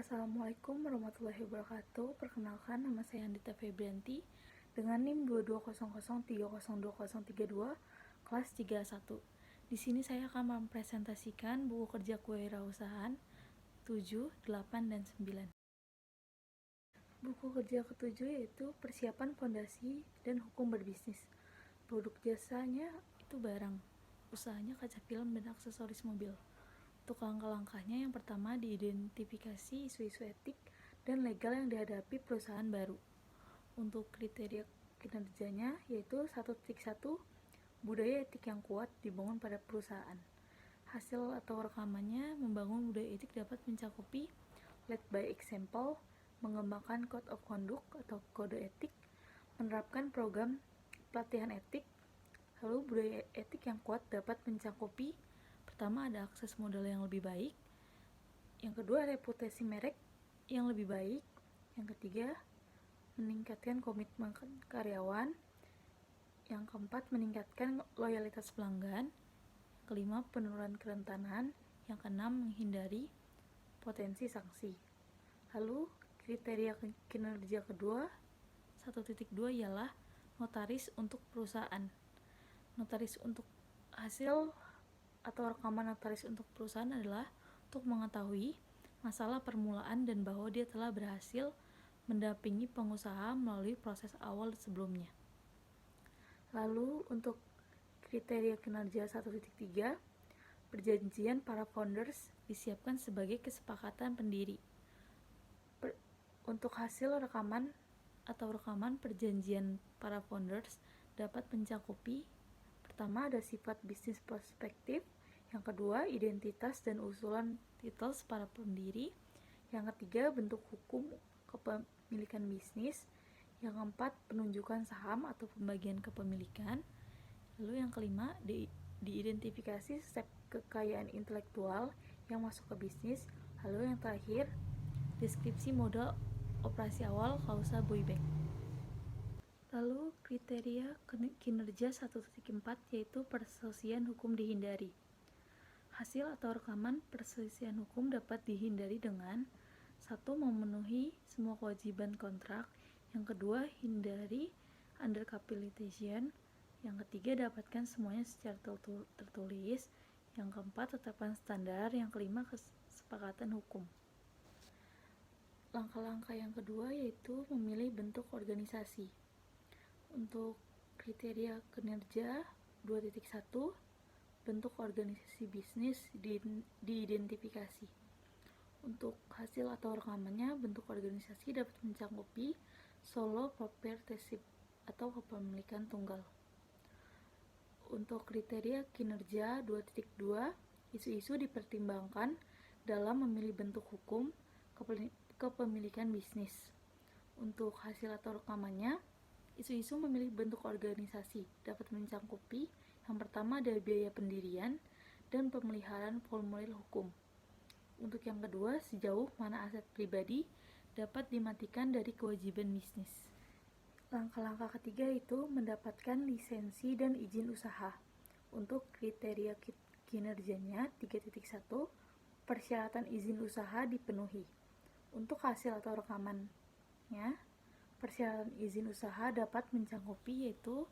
Assalamualaikum warahmatullahi wabarakatuh. Perkenalkan, nama saya Andita Febrianti dengan NIM 2200302032 kelas 31. Di sini saya akan mempresentasikan buku kerja kewirausahaan 7, 8, dan 9. Buku kerja ke-7 yaitu persiapan fondasi dan hukum berbisnis. Produk jasanya itu barang, usahanya kaca film dan aksesoris mobil. Untuk langkah-langkahnya, yang pertama diidentifikasi isu-isu etik dan legal yang dihadapi perusahaan baru. Untuk kriteria kinerjanya yaitu 1.1 budaya etik yang kuat dibangun pada perusahaan. Hasil atau rekamannya membangun budaya etik dapat mencakupi lead by example, mengembangkan code of conduct atau kode etik, menerapkan program pelatihan etik. Lalu budaya etik yang kuat dapat mencakupi pertama ada akses modal yang lebih baik, yang kedua reputasi merek yang lebih baik, yang ketiga meningkatkan komitmen karyawan, yang keempat meningkatkan loyalitas pelanggan, yang kelima penurunan kerentanan, yang keenam menghindari potensi sanksi. Lalu kriteria kinerja kedua 1.2 ialah notaris untuk perusahaan. Notaris untuk hasil atau rekaman notaris untuk perusahaan adalah untuk mengetahui masalah permulaan dan bahwa dia telah berhasil mendampingi pengusaha melalui proses awal sebelumnya. Lalu untuk kriteria kinerja 1.3, perjanjian para founders disiapkan sebagai kesepakatan pendiri. Untuk hasil rekaman atau rekaman perjanjian para founders dapat mencakupi pertama ada sifat bisnis perspektif, yang kedua identitas dan usulan titles para pendiri, yang ketiga bentuk hukum kepemilikan bisnis, yang keempat penunjukan saham atau pembagian kepemilikan, lalu yang kelima diidentifikasi step kekayaan intelektual yang masuk ke bisnis, lalu yang terakhir deskripsi modal operasi awal klausa buyback. Lalu kriteria kinerja 1.4 yaitu perselisihan hukum dihindari. Hasil atau rekaman perselisihan hukum dapat dihindari dengan 1. Memenuhi semua kewajiban kontrak, yang kedua hindari undercapitalization, yang ketiga dapatkan semuanya secara tertulis, yang keempat tetapkan standar, yang kelima kesepakatan hukum. Langkah-langkah yang kedua yaitu memilih bentuk organisasi. Untuk kriteria kinerja 2.1, bentuk organisasi bisnis diidentifikasi. Untuk hasil atau rekamannya, bentuk organisasi dapat mencakupi solo proprietorship atau kepemilikan tunggal. Untuk kriteria kinerja 2.2, isu-isu dipertimbangkan dalam memilih bentuk hukum kepemilikan bisnis. Untuk hasil atau rekamannya, isu-isu memilih bentuk organisasi dapat mencakupi yang pertama ada biaya pendirian dan pemeliharaan formulir hukum. Untuk yang kedua, sejauh mana aset pribadi dapat dimatikan dari kewajiban bisnis. Langkah-langkah ketiga itu mendapatkan lisensi dan izin usaha. Untuk kriteria kinerjanya 3.1, persyaratan izin usaha dipenuhi. Untuk hasil atau rekamannya, persyaratan izin usaha dapat mencakupi yaitu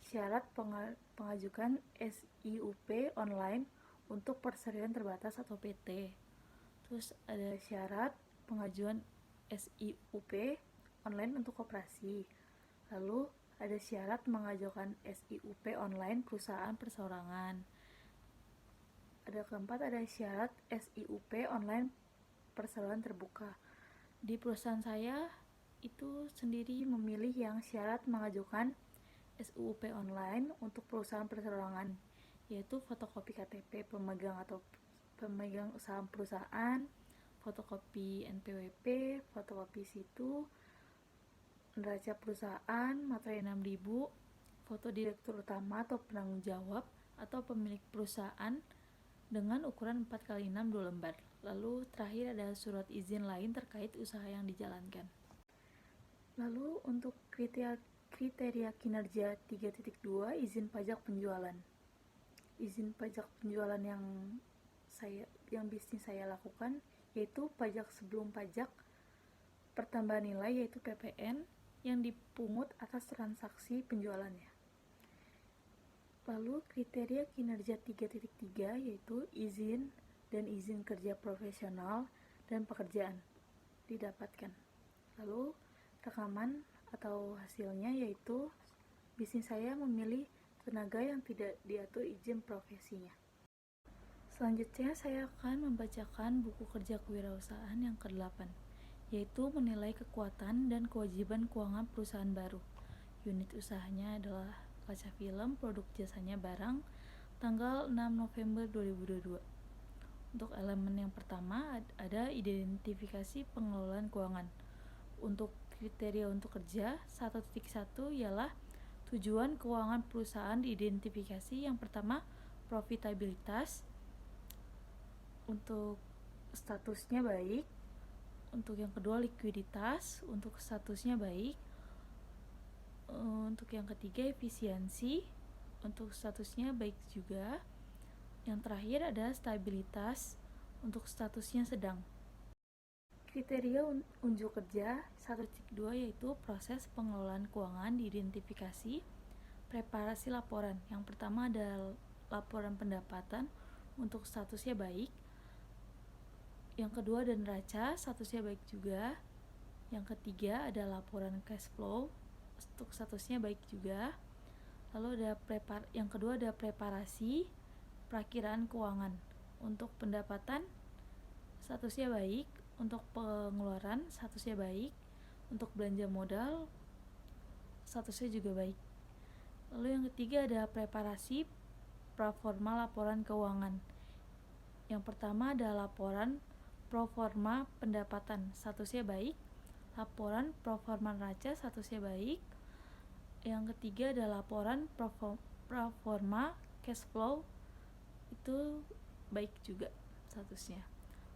syarat pengajukan SIUP online untuk perserian terbatas atau PT. Terus ada syarat pengajuan SIUP online untuk koperasi. Lalu ada syarat mengajukan SIUP online perusahaan perseorangan. Ada keempat ada syarat SIUP online perseroan terbuka. Di perusahaan saya itu sendiri memilih yang syarat mengajukan SIUP online untuk perusahaan perseorangan, yaitu fotokopi KTP pemegang atau pemegang saham perusahaan, fotokopi NPWP, fotokopi situ, neraca perusahaan, materai 6000, foto direktur utama atau penanggung jawab atau pemilik perusahaan dengan ukuran 4x6 2 lembar. Lalu terakhir ada surat izin lain terkait usaha yang dijalankan. Lalu untuk kriteria kinerja 3.2 izin pajak penjualan. Izin pajak penjualan yang bisnis saya lakukan yaitu pajak sebelum pajak pertambahan nilai yaitu PPN yang dipungut atas transaksi penjualannya. Lalu kriteria kinerja 3.3 yaitu izin dan izin kerja profesional dan pekerjaan didapatkan. Lalu rekaman atau hasilnya yaitu bisnis saya memilih tenaga yang tidak diatur izin profesinya. Selanjutnya saya akan membacakan buku kerja kewirausahaan yang ke-8, yaitu menilai kekuatan dan kewajiban keuangan perusahaan baru. Unit usahanya adalah kaca film, produk jasanya barang, tanggal 6 November 2022. Untuk elemen yang pertama ada identifikasi pengelolaan keuangan. Untuk kriteria untuk kerja 1.1 ialah tujuan keuangan perusahaan diidentifikasi. Yang pertama, profitabilitas. Untuk statusnya baik. Untuk yang kedua, likuiditas. Untuk statusnya baik. Untuk yang ketiga, efisiensi. Untuk statusnya baik juga. Yang terakhir ada stabilitas. Untuk statusnya sedang. Kriteria unjuk kerja 1.2 yaitu proses pengelolaan keuangan diidentifikasi. Preparasi laporan. Yang pertama ada laporan pendapatan untuk statusnya baik. Yang kedua ada neraca, statusnya baik juga. Yang ketiga ada laporan cash flow, untuk statusnya baik juga. Lalu ada yang kedua ada preparasi perakiraan keuangan. Untuk pendapatan statusnya baik, untuk pengeluaran statusnya baik, untuk belanja modal statusnya juga baik. Lalu yang ketiga ada preparasi proforma laporan keuangan. Yang pertama ada laporan proforma pendapatan, statusnya baik. Laporan proforma neraca, statusnya baik. Yang ketiga ada laporan proforma cash flow, itu baik juga statusnya.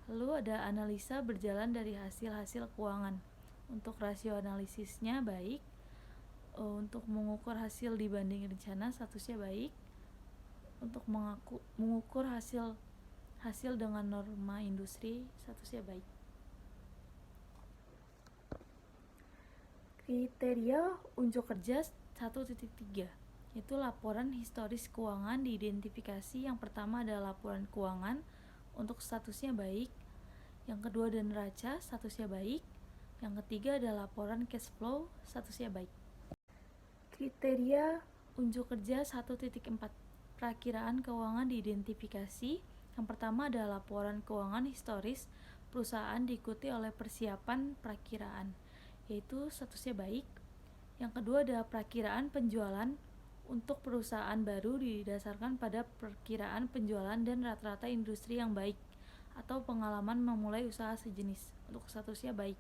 Lalu ada analisa berjalan dari hasil-hasil keuangan. Untuk rasio analisisnya baik. Untuk mengukur hasil dibanding rencana, statusnya baik. Untuk mengukur hasil dengan norma industri, statusnya baik. Kriteria unjuk kerja 1.3 yaitu laporan historis keuangan diidentifikasi. Yang pertama adalah laporan keuangan untuk statusnya baik. Yang kedua ada neraca, statusnya baik. Yang ketiga ada laporan cash flow, statusnya baik. Kriteria unjuk kerja 1.4 perakiraan keuangan diidentifikasi. Yang pertama adalah laporan keuangan historis perusahaan diikuti oleh persiapan perakiraan, yaitu statusnya baik. Yang kedua ada perakiraan penjualan untuk perusahaan baru didasarkan pada perkiraan penjualan dan rata-rata industri yang baik atau pengalaman memulai usaha sejenis, untuk statusnya baik.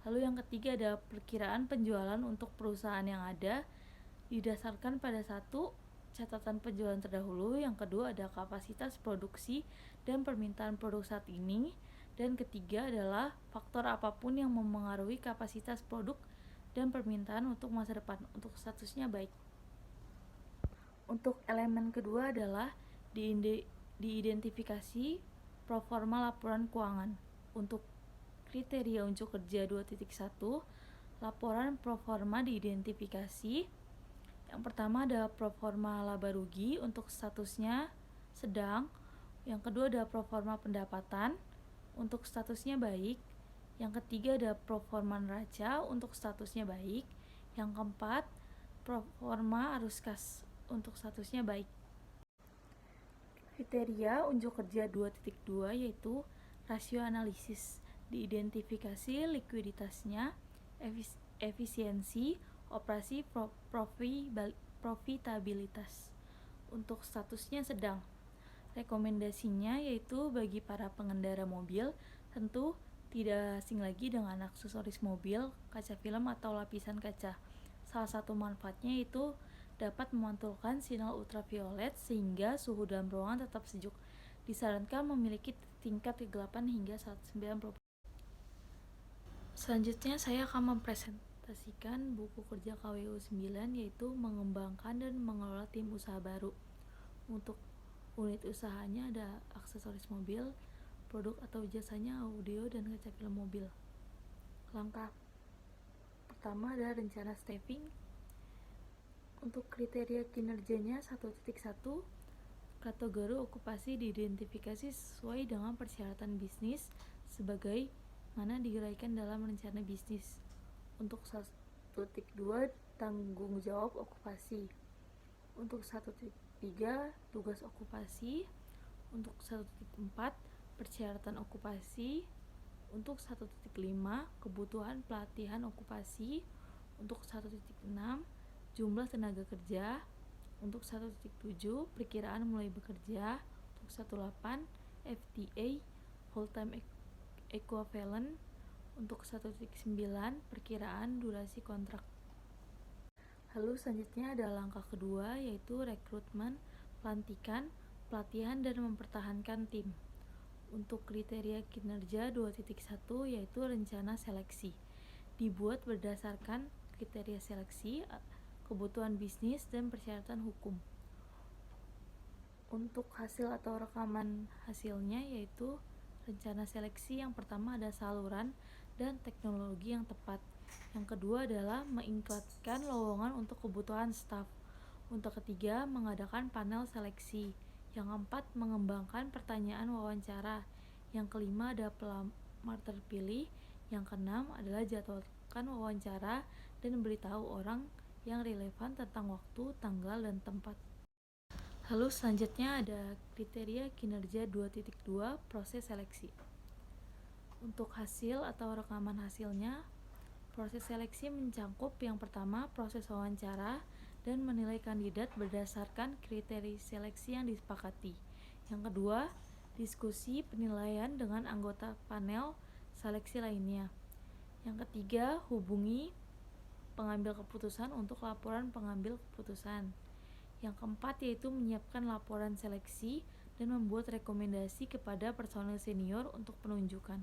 Lalu yang ketiga ada perkiraan penjualan untuk perusahaan yang ada didasarkan pada satu, catatan penjualan terdahulu. Yang kedua ada kapasitas produksi dan permintaan produk saat ini. Dan ketiga adalah faktor apapun yang memengaruhi kapasitas produk dan permintaan untuk masa depan, untuk statusnya baik. Untuk elemen kedua adalah diidentifikasi proforma laporan keuangan. Untuk kriteria unjuk kerja 2.1 laporan proforma diidentifikasi. Yang pertama ada proforma laba rugi untuk statusnya sedang. Yang kedua ada proforma pendapatan untuk statusnya baik. Yang ketiga ada proforma neraca untuk statusnya baik. Yang keempat proforma arus kas untuk statusnya baik. Kriteria unjuk kerja 2.2 yaitu rasio analisis, diidentifikasi likuiditasnya, efisiensi, operasi, profitabilitas. Untuk statusnya sedang. Rekomendasinya yaitu bagi para pengendara mobil, tentu tidak asing lagi dengan aksesoris mobil, kaca film atau lapisan kaca. Salah satu manfaatnya itu dapat memantulkan sinar ultraviolet sehingga suhu dalam ruangan tetap sejuk. Disarankan memiliki tingkat kegelapan hingga 190%. Selanjutnya saya akan mempresentasikan buku kerja KWU 9 yaitu mengembangkan dan mengelola tim usaha baru. Untuk unit usahanya ada aksesoris mobil, produk atau jasanya audio dan kaca film mobil. Langkah pertama adalah rencana staffing. Untuk kriteria kinerjanya 1.1, kategori okupasi diidentifikasi sesuai dengan persyaratan bisnis sebagai mana diuraikan dalam rencana bisnis. Untuk 1.2, tanggung jawab okupasi. Untuk 1.3, tugas okupasi. Untuk 1.4, persyaratan okupasi. Untuk 1.5, kebutuhan pelatihan okupasi. Untuk 1.6, jumlah tenaga kerja. Untuk 1.7, perkiraan mulai bekerja. Untuk 1.8, FTA, full time equivalent. Untuk 1.9, perkiraan durasi kontrak. Lalu selanjutnya ada langkah kedua, yaitu rekrutmen, pelantikan, pelatihan, dan mempertahankan tim. Untuk kriteria kinerja 2.1, yaitu rencana seleksi, dibuat berdasarkan kriteria seleksi, kebutuhan bisnis, dan persyaratan hukum. Untuk hasil atau rekaman hasilnya, yaitu rencana seleksi yang pertama ada saluran dan teknologi yang tepat. Yang kedua adalah mengikatkan lowongan untuk kebutuhan staf. Untuk ketiga, mengadakan panel seleksi. Yang keempat, mengembangkan pertanyaan wawancara. Yang kelima ada pelamar terpilih. Yang keenam adalah jadwalkan wawancara dan beritahu orang yang relevan tentang waktu, tanggal, dan tempat. Lalu selanjutnya ada kriteria kinerja 2.2, proses seleksi. Untuk hasil atau rekaman hasilnya, proses seleksi mencakup yang pertama proses wawancara dan menilai kandidat berdasarkan kriteria seleksi yang disepakati. Yang kedua, diskusi penilaian dengan anggota panel seleksi lainnya. Yang ketiga, hubungi pengambil keputusan untuk laporan pengambil keputusan. Yang keempat yaitu menyiapkan laporan seleksi dan membuat rekomendasi kepada personel senior untuk penunjukan.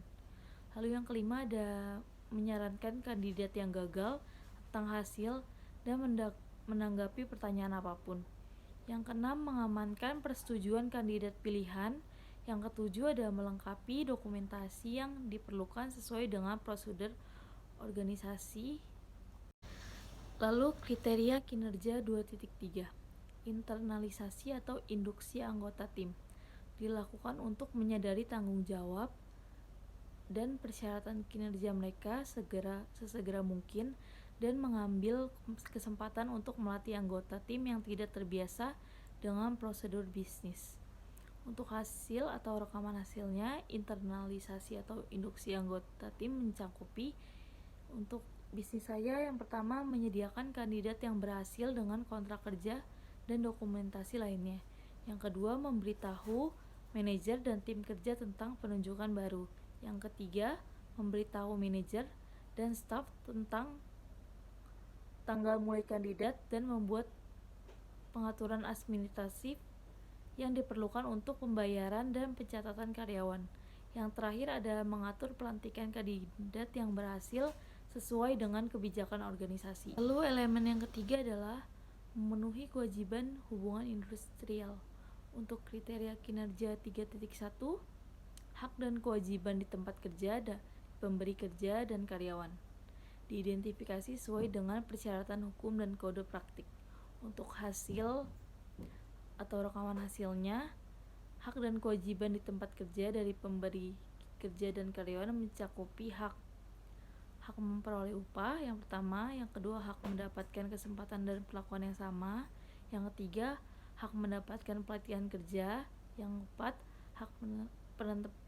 Lalu yang kelima ada menyarankan kandidat yang gagal tentang hasil dan menanggapi pertanyaan apapun. Yang keenam, mengamankan persetujuan kandidat pilihan. Yang ketujuh ada melengkapi dokumentasi yang diperlukan sesuai dengan prosedur organisasi. Lalu kriteria kinerja 2.3, internalisasi atau induksi anggota tim, dilakukan untuk menyadari tanggung jawab dan persyaratan kinerja mereka sesegera mungkin dan mengambil kesempatan untuk melatih anggota tim yang tidak terbiasa dengan prosedur bisnis. Untuk hasil atau rekaman hasilnya, internalisasi atau induksi anggota tim mencakupi untuk bisnis saya yang pertama menyediakan kandidat yang berhasil dengan kontrak kerja dan dokumentasi lainnya. Yang kedua, memberitahu manajer dan tim kerja tentang penunjukan baru. Yang ketiga, memberitahu manajer dan staf tentang tanggal mulai kandidat dan membuat pengaturan administratif yang diperlukan untuk pembayaran dan pencatatan karyawan. Yang terakhir ada mengatur pelantikan kandidat yang berhasil sesuai dengan kebijakan organisasi. Lalu elemen yang ketiga adalah memenuhi kewajiban hubungan industrial. Untuk kriteria kinerja 3.1, hak dan kewajiban di tempat kerja ada pemberi kerja dan karyawan, diidentifikasi sesuai dengan persyaratan hukum dan kode praktik. Untuk hasil atau rekaman hasilnya, hak dan kewajiban di tempat kerja dari pemberi kerja dan karyawan mencakupi hak memperoleh upah yang pertama, yang kedua hak mendapatkan kesempatan dan perlakuan yang sama, yang ketiga hak mendapatkan pelatihan kerja, yang keempat hak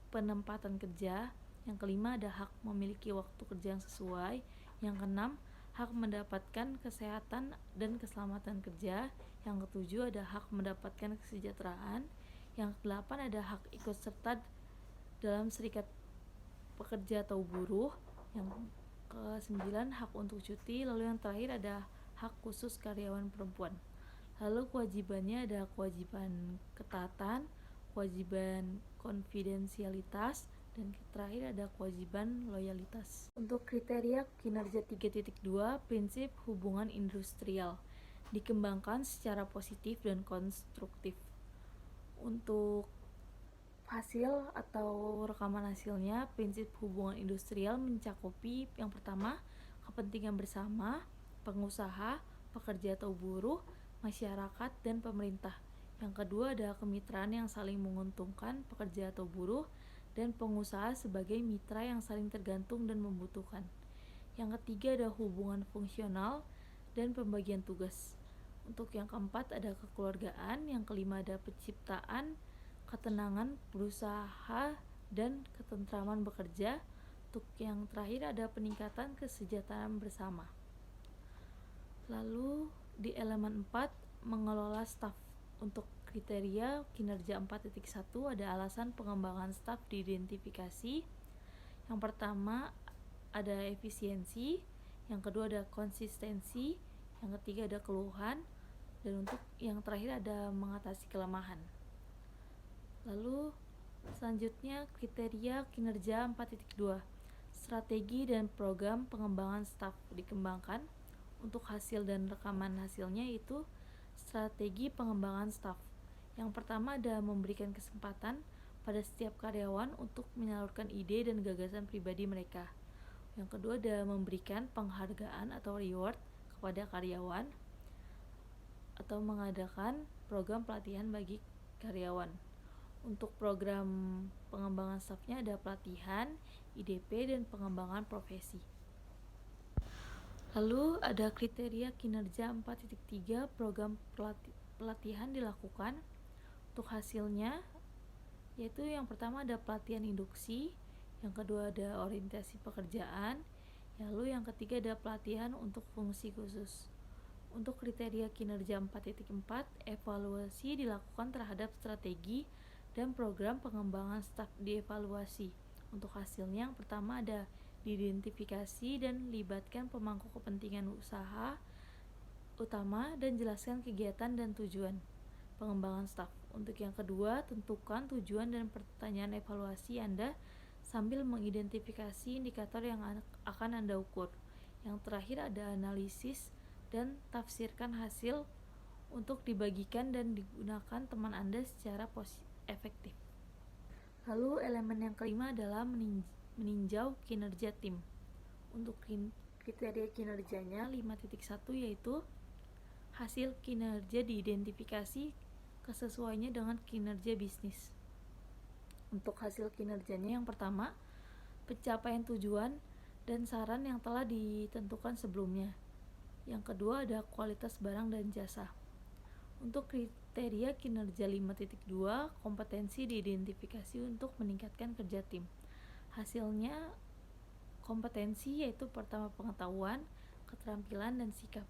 penempatan kerja, yang kelima ada hak memiliki waktu kerja yang sesuai, yang keenam hak mendapatkan kesehatan dan keselamatan kerja, yang ketujuh ada hak mendapatkan kesejahteraan, yang kedelapan ada hak ikut serta dalam serikat pekerja atau buruh, yang ke-9 hak untuk cuti, lalu yang terakhir ada hak khusus karyawan perempuan. Lalu kewajibannya ada kewajiban ketaatan, kewajiban konfidensialitas, dan terakhir ada kewajiban loyalitas. Untuk kriteria kinerja 3.2, prinsip hubungan industrial dikembangkan secara positif dan konstruktif. Untuk hasil atau rekaman hasilnya, prinsip hubungan industrial mencakupi yang pertama, kepentingan bersama, pengusaha, pekerja atau buruh, masyarakat, dan pemerintah. Yang kedua ada kemitraan yang saling menguntungkan pekerja atau buruh dan pengusaha sebagai mitra yang saling tergantung dan membutuhkan. Yang ketiga ada hubungan fungsional dan pembagian tugas. Untuk yang keempat ada kekeluargaan, yang kelima ada penciptaan ketenangan berusaha dan ketentraman bekerja. Untuk yang terakhir ada peningkatan kesejahteraan bersama. Lalu di elemen 4 mengelola staf. Untuk kriteria kinerja 4.1 ada alasan pengembangan staf diidentifikasi. Yang pertama ada efisiensi, yang kedua ada konsistensi, yang ketiga ada keluhan, dan untuk yang terakhir ada mengatasi kelemahan. Lalu selanjutnya kriteria kinerja 4.2 strategi dan program pengembangan staf dikembangkan. Untuk hasil dan rekaman hasilnya itu strategi pengembangan staf. Yang pertama ada memberikan kesempatan pada setiap karyawan untuk menyalurkan ide dan gagasan pribadi mereka. Yang kedua ada memberikan penghargaan atau reward kepada karyawan atau mengadakan program pelatihan bagi karyawan. Untuk program pengembangan stafnya ada pelatihan, IDP, dan pengembangan profesi. Lalu ada kriteria kinerja 4.3 program pelatihan dilakukan. Untuk hasilnya yaitu yang pertama ada pelatihan induksi, yang kedua ada orientasi pekerjaan, lalu yang ketiga ada pelatihan untuk fungsi khusus. Untuk kriteria kinerja 4.4 evaluasi dilakukan terhadap strategi dan program pengembangan staf dievaluasi. Untuk hasilnya yang pertama ada diidentifikasi dan libatkan pemangku kepentingan usaha utama dan jelaskan kegiatan dan tujuan pengembangan staf. Untuk yang kedua, tentukan tujuan dan pertanyaan evaluasi Anda sambil mengidentifikasi indikator yang akan Anda ukur. Yang terakhir ada analisis dan tafsirkan hasil untuk dibagikan dan digunakan teman Anda secara efektif. Lalu elemen yang kelima adalah meninjau kinerja tim. Untuk kriteria kinerjanya 5.1 yaitu hasil kinerja diidentifikasi kesesuaiannya dengan kinerja bisnis. Untuk hasil kinerjanya yang pertama, pencapaian tujuan dan saran yang telah ditentukan sebelumnya. Yang kedua ada kualitas barang dan jasa. Untuk kriteria kinerja 5.2, kompetensi diidentifikasi untuk meningkatkan kerja tim. Hasilnya kompetensi yaitu pertama pengetahuan, keterampilan, dan sikap.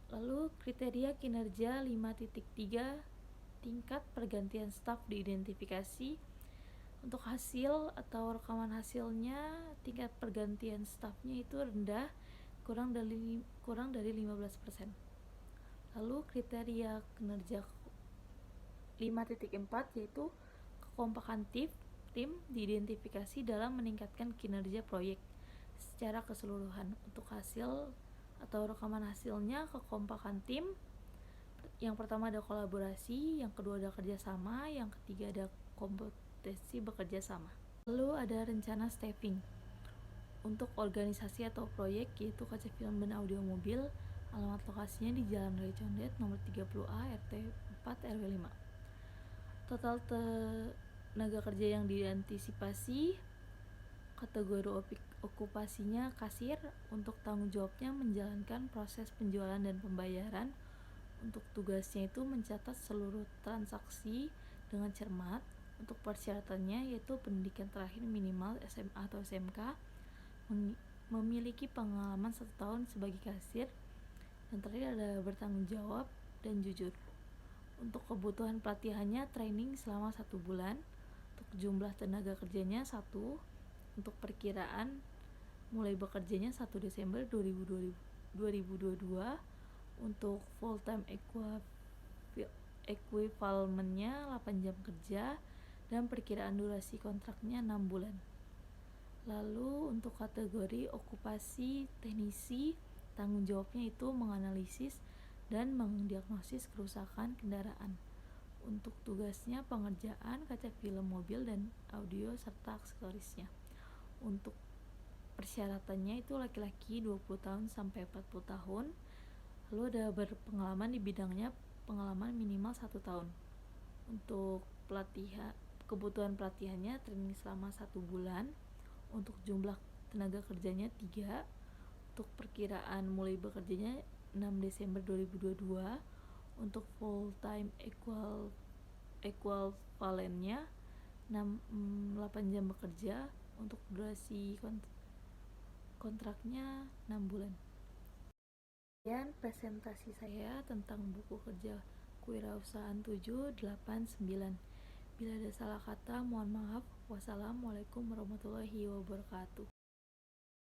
Lalu kriteria kinerja 5.3 tingkat pergantian staf diidentifikasi. Untuk hasil atau rekaman hasilnya tingkat pergantian stafnya itu rendah, kurang dari 15%. Lalu kriteria kinerja 5.4 yaitu kekompakan tim diidentifikasi dalam meningkatkan kinerja proyek secara keseluruhan. Untuk hasil atau rekaman hasilnya kekompakan tim yang pertama ada kolaborasi, yang kedua ada kerjasama, yang ketiga ada kompetensi bekerja sama. Lalu ada rencana staffing untuk organisasi atau proyek yaitu kaca film dan audio mobil. Alamat lokasinya di Jalan Raya Condet nomor 30A RT 4 RW 5. Total tenaga kerja yang diantisipasi kategori okupasinya kasir. Untuk tanggung jawabnya menjalankan proses penjualan dan pembayaran. Untuk tugasnya itu mencatat seluruh transaksi dengan cermat. Untuk persyaratannya yaitu pendidikan terakhir minimal SMA atau SMK, memiliki pengalaman 1 tahun sebagai kasir, dan terakhir ada bertanggung jawab dan jujur. Untuk kebutuhan pelatihannya training selama 1 bulan. Untuk jumlah tenaga kerjanya 1. Untuk perkiraan mulai bekerjanya 1 Desember 2022. Untuk full time equivalentnya 8 jam kerja dan perkiraan durasi kontraknya 6 bulan. Lalu untuk kategori okupasi teknisi, tanggung jawabnya itu menganalisis dan mendiagnosis kerusakan kendaraan. Untuk tugasnya pengerjaan kaca film mobil dan audio serta aksesorisnya. Untuk persyaratannya itu laki-laki 20 tahun sampai 40 tahun, lalu ada berpengalaman di bidangnya, pengalaman minimal 1 tahun. Untuk kebutuhan pelatihannya training selama 1 bulan. Untuk jumlah tenaga kerjanya 3. Untuk perkiraan mulai bekerjanya 6 Desember 2022. Untuk full time equivalentnya 8 jam bekerja. Untuk durasi kontraknya 6 bulan. Kemudian presentasi saya tentang buku kerja kewirausahaan 7, 8, 9. Bila ada salah kata mohon maaf. Wassalamualaikum warahmatullahi wabarakatuh.